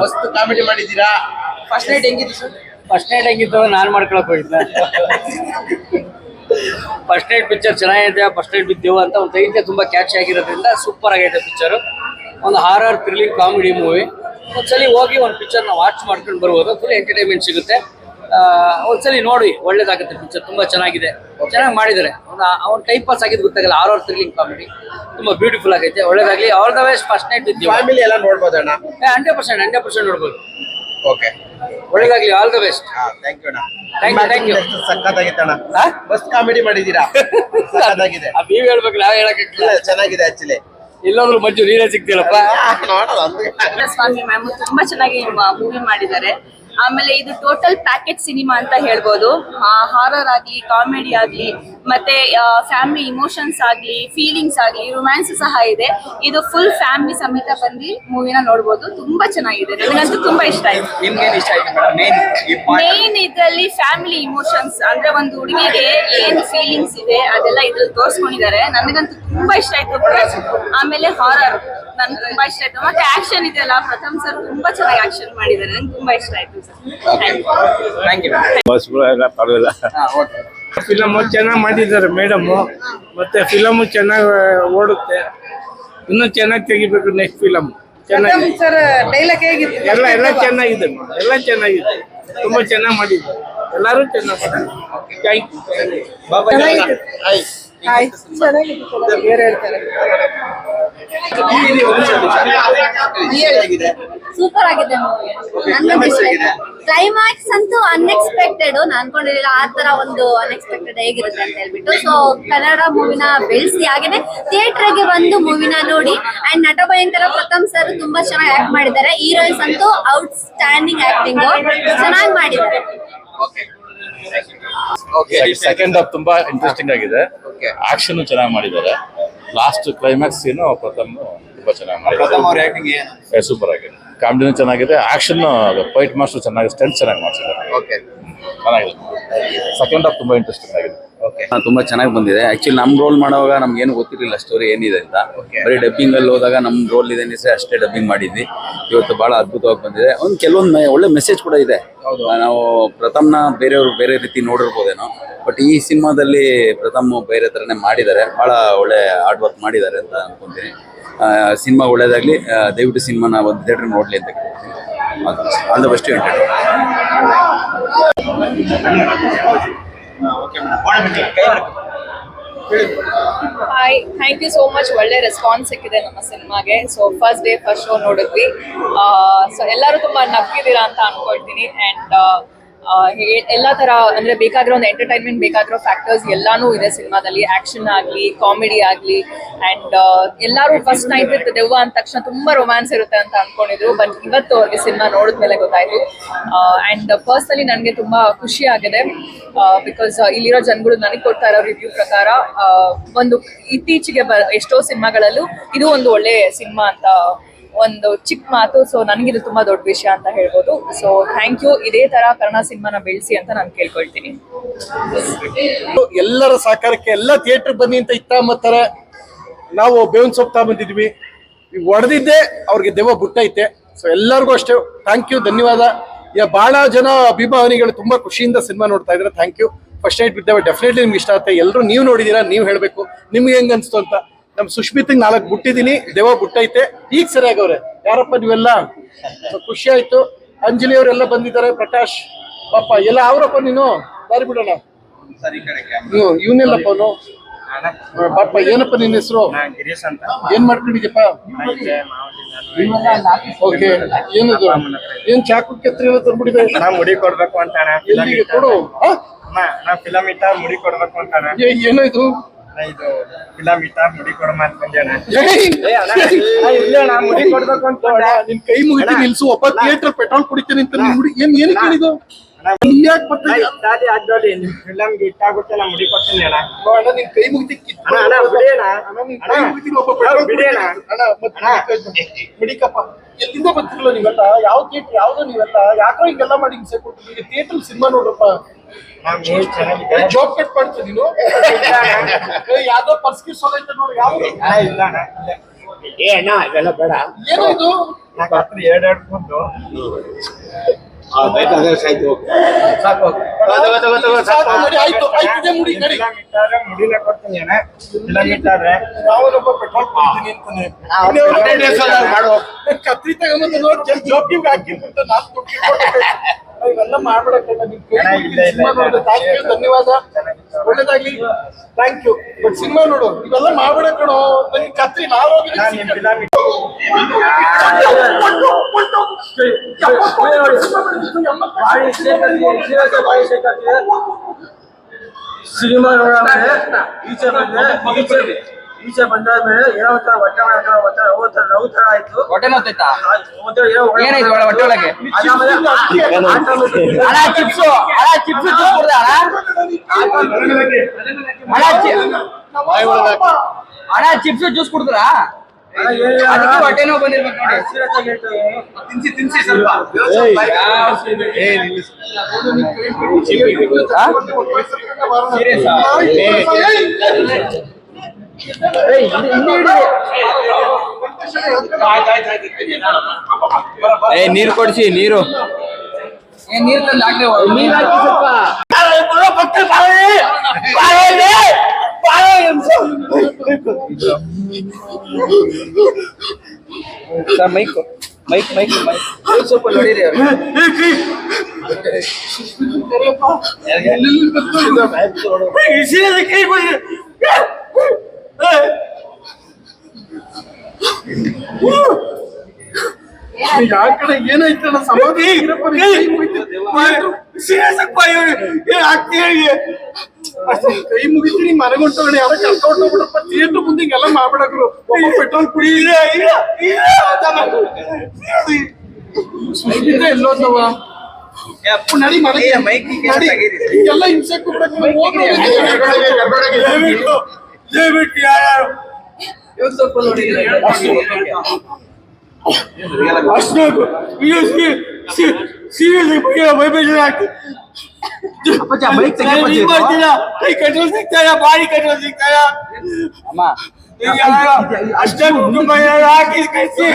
ಮಸ್ತ್ ಕಾಮಿಡಿ ಮಾಡಿದೀರಾ. First night ಹೆಂಗಿತ್ತು ಸರ್? ಫಸ್ಟ್ ನೈಟ್ ಹೆಂಗಿತ್ತು ನಾನು ಮಾಡ್ಕೊಳಕ್ ಹೋಗಿದ್ದೆ. ಫಸ್ಟ್ ನೈಟ್ ಪಿಕ್ಚರ್ ಚೆನ್ನಾಗಿದೆ. ಫಸ್ಟ್ ನೈಟ್ ಬಿದ್ದೇವು ಅಂತ ಒಂದು ಟೈಟ್ಲ್ ತುಂಬಾ ಕ್ಯಾಚ್ ಆಗಿರೋದ್ರಿಂದ ಸೂಪರ್ ಆಗೈತೆ ಪಿಕ್ಚರ್. ಒಂದು ಹಾರರ್ ಥ್ರಿಲ್ಲಿಂಗ್ ಕಾಮಿಡಿ ಮೂವಿ. ಒಂದ್ಸಲಿ ಹೋಗಿ ಒಂದು ಪಿಕ್ಚರ್ನ ವಾಚ್ ಮಾಡ್ಕೊಂಡು ಬರ್ಬೋದು. ಫುಲ್ ಎಂಟರ್ಟೈನ್ಮೆಂಟ್ ಸಿಗುತ್ತೆ. ಒಂದ್ಸಲಿ ನೋಡಿ, ಒಳ್ಳೇದಾಗುತ್ತೆ ಪಿಕ್ಚರ್. ತುಂಬಾ ಚೆನ್ನಾಗಿದೆ, ಚೆನ್ನಾಗಿ ಮಾಡಿದ್ದಾರೆ. ಅವ್ನು ಟೈಮ್ ಪಾಸ್ ಆಗಿದ್ದು ಗೊತ್ತಾಗಲ್ಲ. ಹಾರರ್ ಥ್ರಿಲ್ಲಿಂಗ್ ಕಾಮಿಡಿ ತುಂಬಾ ಬ್ಯೂಟಿಫುಲ್ ಆಗೈತೆ. ಒಳ್ಳೇದಾಗ್ಲಿ. All the best. First night ಬಿದ್ದೀವಿ. ಫ್ಯಾಮಿಲಿ ಎಲ್ಲ ನೋಡ್ಬೋದಣ್ಣ? 100% ನೋಡ್ಬೋದು. ಓಕೆ, ಒಳ್ಳೇದಾಗ್ಲಿ. All the best. Thank you ಅಣ್ಣ. Thank you. ಸಕ್ಕತ್ತಾಗಿತ್ತಣ್ಣ. ಮಸ್ತ್ ಕಾಮಿಡಿ ಮಾಡಿದೀರಾ. ಸಕ್ಕತ್ತಾಗಿದೆ. ನೀವ್ ಹೇಳ್ಬೇಕು, ನಾವ್ ಹೇಳಕ್ಕಾಗಿಲ್ಲ. ಚೆನ್ನಾಗಿದೆ ಆಕ್ಚುಲಿ. ಎಲ್ಲಾದ್ರೂ ಮಂಜು ನೀರೇ ಸಿಗ್ತೀರಪ್ಪ. ಸ್ವಾಮಿ ಮ್ಯಾಮ್ ತುಂಬಾ ಚೆನ್ನಾಗಿ ಮೂವಿ ಮಾಡಿದ್ದಾರೆ. ಆಮೇಲೆ ಇದು ಟೋಟಲ್ ಪ್ಯಾಕೇಜ್ ಸಿನಿಮಾ ಅಂತ ಹೇಳ್ಬೋದು. ಹಾರರ್ ಆಗ್ಲಿ, ಕಾಮಿಡಿ ಆಗ್ಲಿ, ಮತ್ತೆ ಫ್ಯಾಮಿಲಿ ಇಮೋಷನ್ಸ್ ಆಗ್ಲಿ, ಫೀಲಿಂಗ್ಸ್ ಆಗ್ಲಿ, ರೊಮ್ಯಾನ್ಸ್ ಸಹ ಇದೆ. ಇದು ಫುಲ್ ಫ್ಯಾಮಿಲಿ ಸಮೇತ ಬಂದು ಮೂವಿನ ನೋಡ್ಬೋದು. ತುಂಬಾ ಚೆನ್ನಾಗಿದೆ. ನನಗಂತೂ ತುಂಬಾ ಇಷ್ಟ ಆಯ್ತು. ನಿಮ್ಗೇನ್ ಇಷ್ಟ ಆಯ್ತು ಮೇನ್ ಇದ್ರಲ್ಲಿ ಫ್ಯಾಮಿಲಿ ಇಮೋಷನ್ಸ್ ಅಂದ್ರೆ ಒಂದು ಹುಡುಗಿಗೆ ಏನ್ ಫೀಲಿಂಗ್ಸ್ ಇದೆ ಅದೆಲ್ಲ ಇದ್ರಲ್ಲಿ ತೋರಿಸ್ಕೊಂಡಿದ್ದಾರೆ. ನನಗಂತೂ ತುಂಬಾ ಇಷ್ಟ ಆಯ್ತು. ಆಮೇಲೆ ಹಾರರ್ ನನ್ಗೆ ತುಂಬಾ ಇಷ್ಟ ಆಯ್ತು. ಮತ್ತೆ ಆಕ್ಷನ್ ಇದೆಯಲ್ಲ, ಪ್ರಥಮ್ ಸರ್ ತುಂಬಾ ಚೆನ್ನಾಗಿ ಆಕ್ಷನ್ ಮಾಡಿದ್ದಾರೆ. ನಂಗೆ ತುಂಬಾ ಇಷ್ಟ ಆಯ್ತು ಸರ್. Thank you. ಫಿಲಮ್ ಚೆನ್ನಾಗಿ ಮಾಡಿದ್ದಾರೆ ಮೇಡಮ್. ಮತ್ತೆ ಫಿಲಮ್ ಚೆನ್ನಾಗಿ ಓಡುತ್ತೆ. ಇನ್ನೂ ಚೆನ್ನಾಗಿ ತೆಗಿಬೇಕು ನೆಕ್ಸ್ಟ್ ಫಿಲಮ್. ಚೆನ್ನಾಗಿ ಸರ್ ಡೈಲಾಗ್ ಹೇಗಿತ್ತು? ಎಲ್ಲ ಚೆನ್ನಾಗಿದೆ. ಎಲ್ಲ ಚೆನ್ನಾಗಿದೆ. ತುಂಬಾ ಚೆನ್ನಾಗಿ ಮಾಡಿದ್ದಾರೆ. ಎಲ್ಲರೂ ಚೆನ್ನಾಗಿ ಮಾಡಿದ್ದಾರೆ. Thank you. ಬೇರೆ ಹೇಳ್ತಾರೆ. ಸೂಪರ್ ಆಗಿದೆ ಮೂವಿ. ಕ್ಲೈಮ್ಯಾಕ್ಸ್ ಅಂತೂ ಅನ್ಎಕ್ಸ್ಪೆಕ್ಟೆಡ್. ನಾನು ಅನ್ಕೊಂಡಿರಲಿಲ್ಲ ಆ ತರ ಒಂದು ಅನ್ಎಕ್ಸ್ಪೆಕ್ಟೆಡ್ ಹೇಗಿರುತ್ತೆ ಅಂತ ಹೇಳ್ಬಿಟ್ಟು. ಸೊ ಕನ್ನಡ ಮೂವಿನ ಬೆಳೆಸಿ ಹಾಗೇನೆ ಥಿಯೇಟರ್ಗೆ ಬಂದು ಮೂವಿನ ನೋಡಿ. ಅಂಡ್ ನಟ ಭಯಂಕರ ಪ್ರಥಮ್ ಸರ್ ತುಂಬಾ ಚೆನ್ನಾಗಿ ಆಕ್ಟ್ ಮಾಡಿದ್ದಾರೆ. ಹೀರೋಯಿನ್ಸ್ ಅಂತೂ ಔಟ್ ಸ್ಟ್ಯಾಂಡಿಂಗ್ ಆಕ್ಟಿಂಗ್ ಚೆನ್ನಾಗಿ ಮಾಡಿದ್ದಾರೆ. ಸೆಕೆಂಡ್ ಹಾಫ್ ತುಂಬಾ ಇಂಟ್ರೆಸ್ಟಿಂಗ್ ಆಗಿದೆ. ಆಕ್ಷನ್ ಚೆನ್ನಾಗಿ ಮಾಡಿದ್ದಾರೆ. ಲಾಸ್ಟ್ ಕ್ಲೈಮ್ಯಾಕ್ಸ್ ಏನು ಪ್ರಥಮ್ ತುಂಬಾ ಚೆನ್ನಾಗಿ ಮಾಡಿದ್ದಾರೆ. ಸೂಪರ್ ಆಗಿದೆ. ಕಾಮಿಡಿನೂ ಚೆನ್ನಾಗಿದೆ. ಆಕ್ಷನ್ ಫೈಟ್ ಮಾಸ್ಟರ್ ಚೆನ್ನಾಗಿ, ಸ್ಟಂಟ್ ಚೆನ್ನಾಗಿ ಮಾಡಿಸಿದ್ದಾರೆ. ಚೆನ್ನಾಗಿದೆ. ಸೆಕೆಂಡ್ ಹಾಫ್ ತುಂಬಾ ಇಂಟ್ರೆಸ್ಟಿಂಗ್ ಆಗಿದೆ. ತುಂಬಾ ಚೆನ್ನಾಗಿ ಬಂದಿದೆ. ಆಕ್ಚುಲಿ ನಮ್ ರೋಲ್ ಮಾಡುವಾಗ ನಮ್ಗೆ ಏನು ಗೊತ್ತಿರಲಿಲ್ಲ ಸ್ಟೋರಿ ಏನಿದೆ ಅಂತ. ಬರೀ ಡಬ್ಬಿಂಗ್ ಅಲ್ಲಿ ಹೋದಾಗ ನಮ್ ರೋಲ್ ಇದೆ ಅಷ್ಟೇ ಡಬ್ಬಿಂಗ್ ಮಾಡಿದ್ವಿ. ಇವತ್ತು ಬಹಳ ಅದ್ಭುತವಾಗಿ ಬಂದಿದೆ. ಕೆಲವೊಂದು ಒಳ್ಳೆ ಮೆಸೇಜ್ ಕೂಡ ಇದೆ. ನಾವು ಪ್ರಥಮ್ನ ಬೇರೆಯವರು ಬೇರೆ ರೀತಿ ನೋಡಿರ್ಬೋದೇನೋ, ಬಟ್ ಈ ಸಿನಿಮಾದಲ್ಲಿ ಪ್ರಥಮ್ ಬೇರೆ ತರನೇ ಮಾಡಿದ್ದಾರೆ. ಬಹಳ ಒಳ್ಳೆ ಹಾರ್ಡ್ ವರ್ಕ್ ಮಾಡಿದ್ದಾರೆ ಅಂತ ಅನ್ಕೊಂತೀನಿ. ಸಿನಿಮಾ ಒಳ್ಳೇದಾಗ್ಲಿ. ದಯವಿಟ್ಟು ಸಿನಿಮಾನ ಒಂದು ಥಿಯೇಟರ್ ನೋಡ್ಲಿ ಅಂತ ಕೇಳ್ತೀನಿ. All the best. Hi, thank you so much. ಒಳ್ಳೆ ರೆಸ್ಪಾನ್ಸ್ ಸಿಕ್ಕಿದೆ ನಮ್ಮ ಸಿನಿಮಾಗೆ. So first day first show ನೋಡಿದ್ವಿ. ಸೊ ಎಲ್ಲರೂ ತುಂಬಾ ನಗ್ಗಿದ್ದೀರಾ ಅಂತ ಅನ್ಕೊಳ್ತೀನಿ. ಅಂಡ್ ಎಲ್ಲ ತರ ಅಂದ್ರೆ ಬೇಕಾಗಿರೋ ಒಂದು ಎಂಟರ್ಟೈನ್ಮೆಂಟ್ ಬೇಕಾಗಿರೋ ಫ್ಯಾಕ್ಟರ್ಸ್ ಎಲ್ಲಾನು ಇದೆ ಸಿನಿಮಾದಲ್ಲಿ. ಆಕ್ಷನ್ ಆಗ್ಲಿ, ಕಾಮಿಡಿ ಆಗ್ಲಿ. ಅಂಡ್ ಎಲ್ಲರೂ ಫಸ್ಟ್ ನೈಟ್ ವಿತ್ ದೆವ್ವ ಅಂದ ತಕ್ಷಣ ತುಂಬಾ ರೊಮ್ಯಾನ್ಸ್ ಇರುತ್ತೆ ಅಂತ ಅನ್ಕೊಂಡಿದ್ರು. ಬಟ್ ಇವತ್ತು ಅವ್ರಿಗೆ ಸಿನಿಮಾ ನೋಡಿದ್ಮೇಲೆ ಗೊತ್ತಾಯ್ತು. ಅಂಡ್ ಪರ್ಸನಲಿ ನನಗೆ ತುಂಬಾ ಖುಷಿ ಆಗಿದೆ. ಬಿಕಾಸ್ ಇಲ್ಲಿರೋ ಜನಗಳು ನನಗೆ ಕೊಡ್ತಾ ಇರೋ ರಿವ್ಯೂ ಪ್ರಕಾರ ಒಂದು ಇತ್ತೀಚೆಗೆ ಎಷ್ಟೋ ಸಿನಿಮಾಗಳಲ್ಲೂ ಇದು ಒಂದು ಒಳ್ಳೆ ಸಿನಿಮಾ ಅಂತ ಒಂದು ಚಿಕ್ಕ ಮಾತು. ಸೊ ನನಗಿದು ತುಂಬಾ ದೊಡ್ಡ ವಿಷಯ ಅಂತ ಹೇಳ್ಬೋದು. So thank you. ಇದೇ ತರ ಕನ್ನಡ ಸಿನಿಮಾನ ಬೆಳೆಸಿ ಅಂತ ನಾನು ಕೇಳ್ಕೊಳ್ತೀನಿ. ಎಲ್ಲರ ಸಹಕಾರಕ್ಕೆ ಎಲ್ಲ ಥಿಯೇಟರ್ ಬನ್ನಿ ಅಂತ ಇತ್ತಾಮತ್ತಾರೆ. ನಾವು ಬೇವಿನ ಸೊಪ್ಪು ಬಂದಿದ್ವಿ. ಹೊಡೆದಿದ್ದೆ ಅವ್ರಿಗೆ ದೆವ್ವ ಬಿಟ್ಟೈತೆ. ಸೊ ಎಲ್ಲರಿಗೂ ಅಷ್ಟೇ ಥ್ಯಾಂಕ್ ಯು, ಧನ್ಯವಾದ. ಬಹಳ ಜನ ಅಭಿಮಾನಿಗಳು ತುಂಬಾ ಖುಷಿಯಿಂದ ಸಿನಿಮಾ ನೋಡ್ತಾ ಇದ್ದಾರೆ. Thank you. ಫಸ್ಟ್ ನೈಟ್ ಬಿದ್ದೇವೆ ಡೆಫಿನೆಟ್ಲಿ ನಿಮ್ಗೆ ಇಷ್ಟ ಆಗುತ್ತೆ. ಎಲ್ಲರೂ ನೀವು ನೋಡಿದೀರಾ, ನೀವು ಹೇಳ್ಬೇಕು ನಿಮ್ಗೆ ಹೆಂಗ್ ಅನ್ಸ್ತು ಅಂತ. ನಮ್ ಸುಷ್ಮಿತಿಗೆ 4 ಬಿಟ್ಟಿದೀನಿ, ದೆವ್ವ ಬಿಟ್ಟೈತೆ. ಈಗ ಸರಿಯಾಗವ್ರೆ. ಯಾರಪ್ಪ ನೀವೆಲ್ಲ? ಖುಷಿ ಆಯ್ತು. ಅಂಜಲಿ ಅವರೆಲ್ಲ ಬಂದಿದ್ದಾರೆ. ಪ್ರಕಾಶ್ ಪಾಪ ಎಲ್ಲ ಅವರಪ್ಪ. ನೀನು ದಾರಿ ಬಿಡೋಣ. ಇವನೆಲ್ಲಪ್ಪ ಅವನು ಪಾಪ. ಏನಪ್ಪ ನಿನ್ನ ಹೆಸರು? ಏನ್ ಮಾಡ್ಕೊಂಡಿದ್ಯಪ್ಪ? ಓಕೆ. ಏನದು? ಏನ್ ಚಾಕು ಕೆತ್ತರಿ ಎಲ್ಲ ತಂದ್ಬಿಟ್ಟಿದೆ. ಮುಡಿ ಕೊಡ್ಬೇಕು ಅಂತಾನೆ. ಎಲ್ಲಿಗೆ ಕೊಡು. ಫಿಲಮ್ ಇಟ್ಟ ಮುಡಿ ಕೊಡ್ಬೇಕು ಅಂತಾನೆ. ಏನೋ ಇದು? ಇದು ಫಿಲಮ್ ಇಟ್ಟ ಮುಡಿ ಕೊಡಮ ಅನ್ಕೊಂಡ್ಯಾನ. ಮುಡಿ ಕೊಡ್ಬೇಕು ಅಂತ ನಿನ್ ಕೈ ಮುಗಿದು ನಿಲ್ಸು. ಒಬ್ಬ ಥಿಯೇಟರ್ ಪೆಟ್ರೋಲ್ ಕುಡಿತೀನಿ ಅಂತ ಮುಡಿ ಏನ್ ಕೇಳಿದು? ಫಿಲಮ್ ಇಟ್ಟಾಗುತ್ತೆ ನಾ ಮುಡಿ ಕೊಡ್ತೀನಿ ಅಣ್ಣ. ನಿನ್ ಕೈ ಮುಗಿದು ಮುಡಿಕಪ್ಪ. ಎಲ್ಲಿಂದ ಬರ್ತಿರ್ಲ ನೀವೆಲ್ಲ? ಯಾವ ಥಿಯೇಟರ್ ಯಾವ್ದು ನೀವೆಲ್ಲ? ಯಾಕೋ ಹಿಂಗೆಲ್ಲ ಮಾಡಿ ಹಿಂಸೆ ಕೊಡ್ತೀವಿ? ಥಿಯೇಟರ್ ಸಿನಿಮಾ ನೋಡ್ರಪ್ಪ. ಜಾಬ್ ಕಟ್ ಮಾಡ್ತೀನಿ ನೀನು. ಯಾವ್ದೋ ಪರ್ಸ್ಕಿಸ್ ಹೋಗೈತೆ ನೋಡಿ. ಯಾವ ಏನೋ ಇದು ನಾ ರಾತ್ರಿ ಎರಡೆರಡು ಕೂತು ಸಾಕು ನೋಡಿ, ಆಯ್ತು ಇದೇ ಮುಡಿ ನಡಿ. ಫಿಲಮ್ ಇಟ್ಟಾರೆ ಮುಡಿನ ಕೊಡ್ತೀನಿ ಅಣ್ಣ. ಫಿಲಮ್ ಇಟ್ಟಾರೆ ನಾವೊಬ್ಬ ಪೆಟ್ರೋಲ್ ಕುಡಿತೀನಿ ಅಂತಾನೆ ಕತ್ರಿ ತಗೊಂಬಂದು ನೋಡಿ ಜೋಕಿಗೆ ಹಾಕಿರ್ತ ನಾನು ಕೊಟ್ಟಿರ್ತೀನಿ. ಇವೆಲ್ಲ ಮಾಡ್ಬಿಡಕ್ಕೆ ಸಿನಿಮಾ ನೋಡಿದ್ರೆ ಥ್ಯಾಂಕ್ ಯು, ಧನ್ಯವಾದ, ಒಳ್ಳೇದಾಗ್ಲಿ, ಥ್ಯಾಂಕ್ ಯು. ಬಟ್ ಸಿನಿಮಾ ನೋಡು, ಇವೆಲ್ಲ ಮಾಡ್ಬಿಡ ಕಣೋ, ನನಗೆ ಕತ್ರಿ ನಾವು ನಿಮ್ ಫಿಲಮ್ ಸಿನಿಮಾ ನೋಡಾದ್ಮೇಲೆ ಈಚೆ ಬಂದಾದ್ಮೇಲೆ ಏನೋ ಒಂಥರ ಹೊಟ್ಟೆ ನೋವು ತರ ಆಯ್ತು. ಹೊಟ್ಟೆ ನೋವ್ತೈತಾ? ಏನಾಯ್ತು ಏನಾಯ್ತು ಹೊಟ್ಟೆ ಒಳಗೆ? ಅಣ್ಣ ಚಿಪ್ಸ್ ಅಣ್ಣ ಚಿಪ್ಸ್ ಜ್ಯೂಸ್ ಕುಡಿದ್ರಾ? ಅದಕ್ಕೆ ಹೊಟ್ಟೆ ನೋವು ಬಂದಿರ್ಬೇಕು ನೋಡಿ. ತಿನ್ಸಿ ಸ್ವಲ್ಪ. ನೀರು ಕೊಡಿಸಿ, ನೀರು ನೀರ್ ತಂದು ಹಾಕ್ರಿ. ಸರ್ ಮೈಕ್ ಸ್ವಲ್ಪ ನೋಡಿರಿ ಅವ್ರಿಗೆ. ಯಾಕಡೆ ಏನಾಯ್ತಣ್ಣ ಸಮಾಧಿ ಕೈ ಮುಗಿತೀನಿ ಮನೆಗೊಂಟೋಗಣೆ ಯಾರೋ ಕರ್ಕೊಂಡು ಹೋಗ್ಬಿಡಪ್ಪ ಥಿಯೇಟರ್ ಮುಂದೆ ಹಿಂಗೆಲ್ಲ ಮಾಡ್ಬಿಡಕ್ರು. ಒಬ್ಬ ಪೆಟ್ರೋಲ್ ಕುಡಿ ಎಲ್ಲೋದವ ನಡಿ ಮನೆ ಎಲ್ಲ ಹಿಂಸೆ ಸ್ವಲ್ಪ ನೋಡಿರಿ. ಕೈ ಕಂಟ್ರೋಲ್ ಸಿಗ್ತಾರ, ಬಾಡಿ ಕಂಟ್ರೋಲ್ ಸಿಗ್ತಾರ. ಅಷ್ಟೇ ಕುಟುಂಬ ಹಾಕಿ ಕಳಿಸಿ